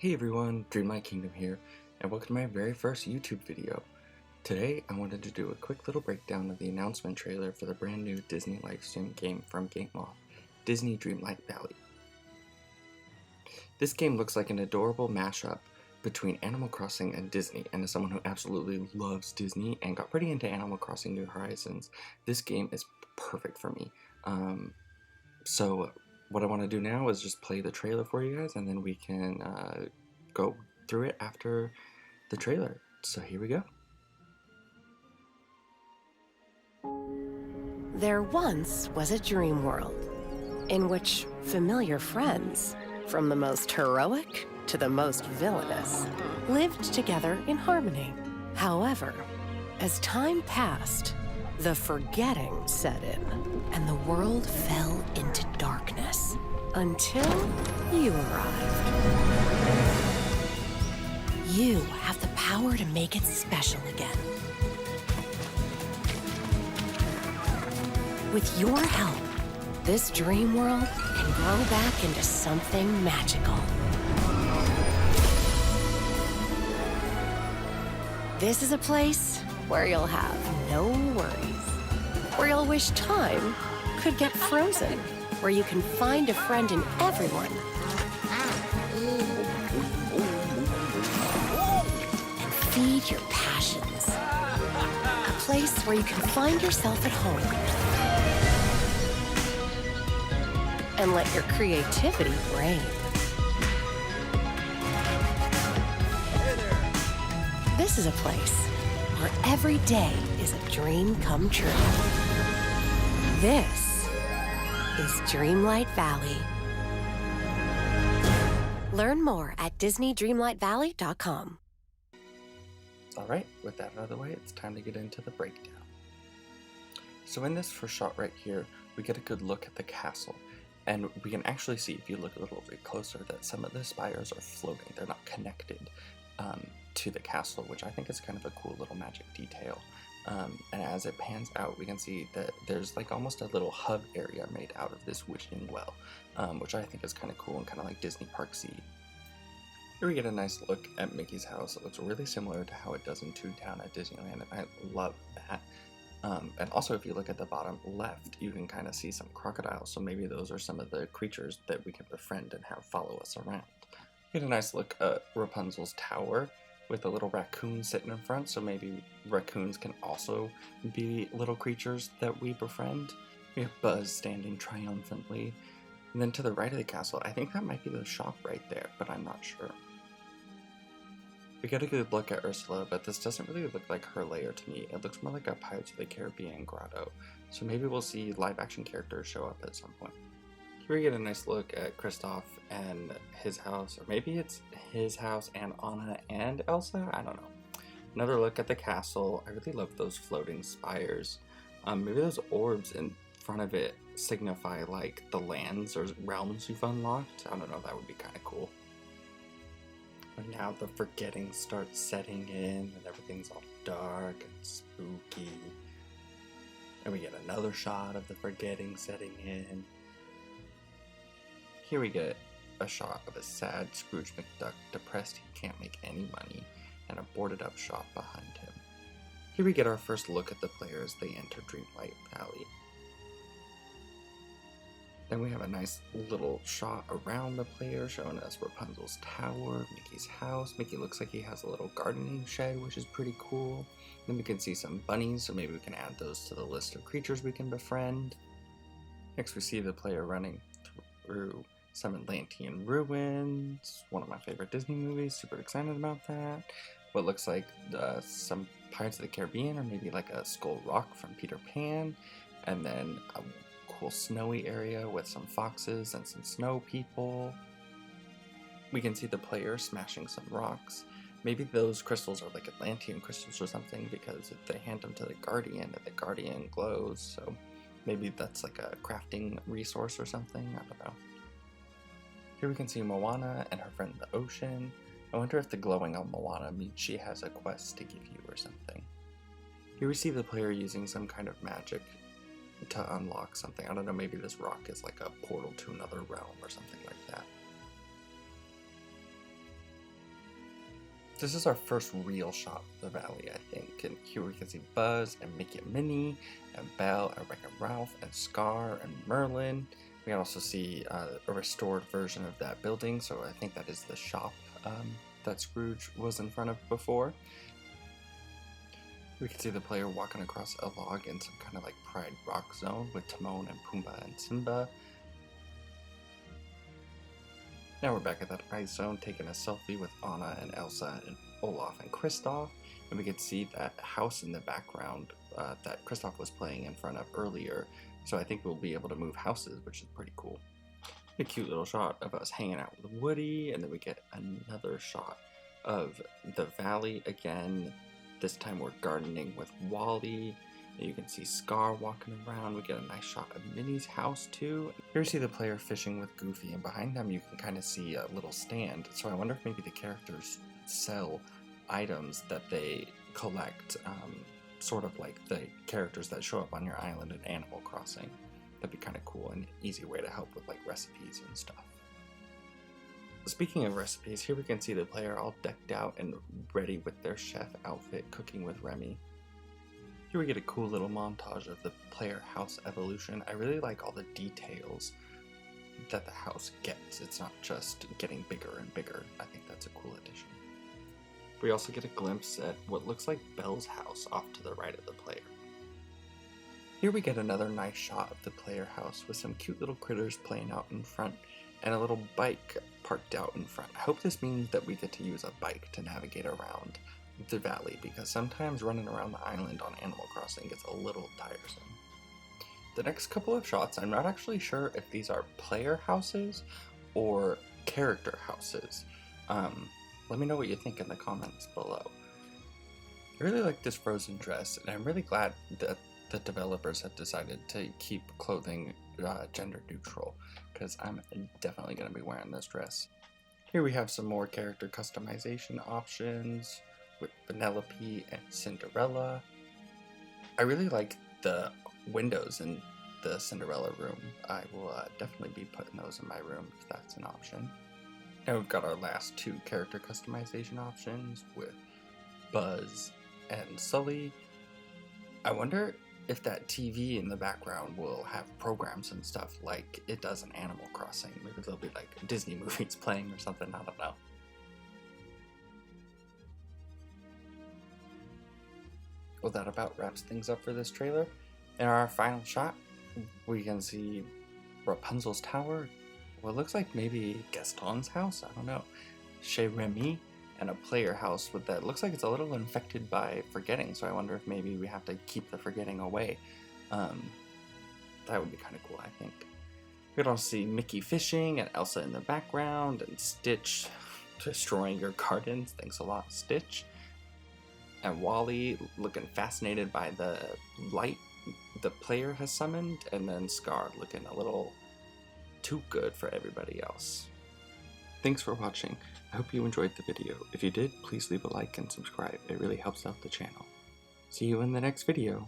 Hey everyone, Dreamlight Kingdom here, and welcome to my very first YouTube video. Today I wanted to do a quick little breakdown of the announcement trailer for the brand new Disney livestream game from Gameloft, Disney Dreamlight Valley. This game looks like an adorable mashup between Animal Crossing and Disney, and as someone who absolutely loves Disney and got pretty into Animal Crossing New Horizons, this game is perfect for me. So what I want to do now is just play the trailer for you guys, and then we can go through it after the trailer. So here we go. There once was a dream world in which familiar friends, from the most heroic to the most villainous, lived together in harmony. However, as time passed, the forgetting set in, and the world fell into darkness until you arrived. You have the power to make it special again. With your help, this dream world can grow back into something magical. This is a place where you'll have no worries, where you'll wish time could get frozen, where you can find a friend in everyone, and feed your passions. A place where you can find yourself at home and let your creativity reign. This is a place where every day is a dream come true. This is Dreamlight Valley. Learn more at DisneyDreamlightValley.com. Alright, with that out of the way, it's time to get into the breakdown. So in this first shot right here, we get a good look at the castle. And we can actually see, if you look a little bit closer, that some of the spires are floating. They're not connected to the castle, which I think is kind of a cool little magic detail. And as it pans out, we can see that there's like almost a little hub area made out of this wishing well, which I think is kind of cool and kind of like Disney Parksy. Here we get a nice look at Mickey's house. It looks really similar to how it does in Toontown at Disneyland, and I love that. And also, if you look at the bottom left, you can kind of see some crocodiles, so maybe those are some of the creatures that we can befriend and have follow us around. Get a nice look at Rapunzel's tower with a little raccoon sitting in front, so maybe raccoons can also be little creatures that we befriend. We have Buzz standing triumphantly. And then to the right of the castle, I think that might be the shop right there, but I'm not sure. We get a good look at Ursula, but this doesn't really look like her lair to me. It looks more like a Pirates of the Caribbean grotto, so maybe we'll see live-action characters show up at some point. Here we get a nice look at Kristoff and his house, or maybe it's his house and Anna and Elsa? I don't know. Another look at the castle. I really love those floating spires. Maybe those orbs in front of it signify like the lands or realms you've unlocked. I don't know, that would be kind of cool. But now the forgetting starts setting in and everything's all dark and spooky. And we get another shot of the forgetting setting in. Here we get a shot of a sad Scrooge McDuck, depressed he can't make any money, and a boarded up shop behind him. Here we get our first look at the player as they enter Dreamlight Valley. Then we have a nice little shot around the player showing us Rapunzel's tower, Mickey's house. Mickey looks like he has a little gardening shed, which is pretty cool. Then we can see some bunnies, so maybe we can add those to the list of creatures we can befriend. Next we see the player running through some Atlantean Ruins, one of my favorite Disney movies, super excited about that. What looks like some Pirates of the Caribbean, or maybe like a Skull Rock from Peter Pan, and then a cool snowy area with some foxes and some snow people. We can see the player smashing some rocks. Maybe those crystals are like Atlantean crystals or something, because if they hand them to the Guardian, and the Guardian glows, so maybe that's like a crafting resource or something, I don't know. Here we can see Moana and her friend the ocean. I wonder if the glowing on Moana means she has a quest to give you or something. Here we see the player using some kind of magic to unlock something. I don't know, maybe this rock is like a portal to another realm or something like that. This is our first real shot of the valley, I think. And here we can see Buzz and Mickey and Minnie, and Belle, and Wreck-It Ralph, and Scar, and Merlin. We can also see a restored version of that building, so I think that is the shop that Scrooge was in front of before. We can see the player walking across a log in some kind of like Pride Rock zone with Timon and Pumbaa and Simba. Now we're back at that ice zone taking a selfie with Anna and Elsa and Olaf and Kristoff, and we can see that house in the background that Kristoff was playing in front of earlier, so I think we'll be able to move houses, which is pretty cool. A cute little shot of us hanging out with Woody, and then we get another shot of the valley again. This time we're gardening with Wally. You can see Scar walking around. We get a nice shot of Minnie's house too. Here we see the player fishing with Goofy, and behind them you can kind of see a little stand. So I wonder if maybe the characters sell items that they collect, sort of like the characters that show up on your island in Animal Crossing. That'd be kind of cool and an easy way to help with like recipes and stuff. Speaking of recipes, here we can see the player all decked out and ready with their chef outfit, cooking with Remy. Here we get a cool little montage of the player house evolution. I really like all the details that the house gets. It's not just getting bigger and bigger. I think that's a cool addition. We also get a glimpse at what looks like Belle's house off to the right of the player. Here we get another nice shot of the player house with some cute little critters playing out in front and a little bike parked out in front. I hope this means that we get to use a bike to navigate around the valley, because sometimes running around the island on Animal Crossing gets a little tiresome. The next couple of shots, I'm not actually sure if these are player houses or character houses. Let me know what you think in the comments below. I really like this Frozen dress, and I'm really glad that the developers have decided to keep clothing gender neutral, because I'm definitely going to be wearing this dress. Here we have some more character customization options with Penelope and Cinderella. I really like the windows in the Cinderella room. I will definitely be putting those in my room if that's an option. Now we've got our last two character customization options with Buzz and Sully. I wonder if that TV in the background will have programs and stuff like it does in Animal Crossing. Maybe there'll be like Disney movies playing or something, I don't know. Well, that about wraps things up for this trailer. In our final shot, we can see Rapunzel's tower. Well, it looks like maybe Gaston's house, I don't know. Chez Remy, and a player house with that. Looks like it's a little infected by forgetting, so I wonder if maybe we have to keep the forgetting away. That would be kind of cool, I think. We can also see Mickey fishing and Elsa in the background, and Stitch destroying your gardens. Thanks a lot, Stitch. And Wally looking fascinated by the light the player has summoned, and then Scar looking a little too good for everybody else. Thanks for watching. I hope you enjoyed the video. If you did, please leave a like and subscribe. It really helps out the channel. See you in the next video.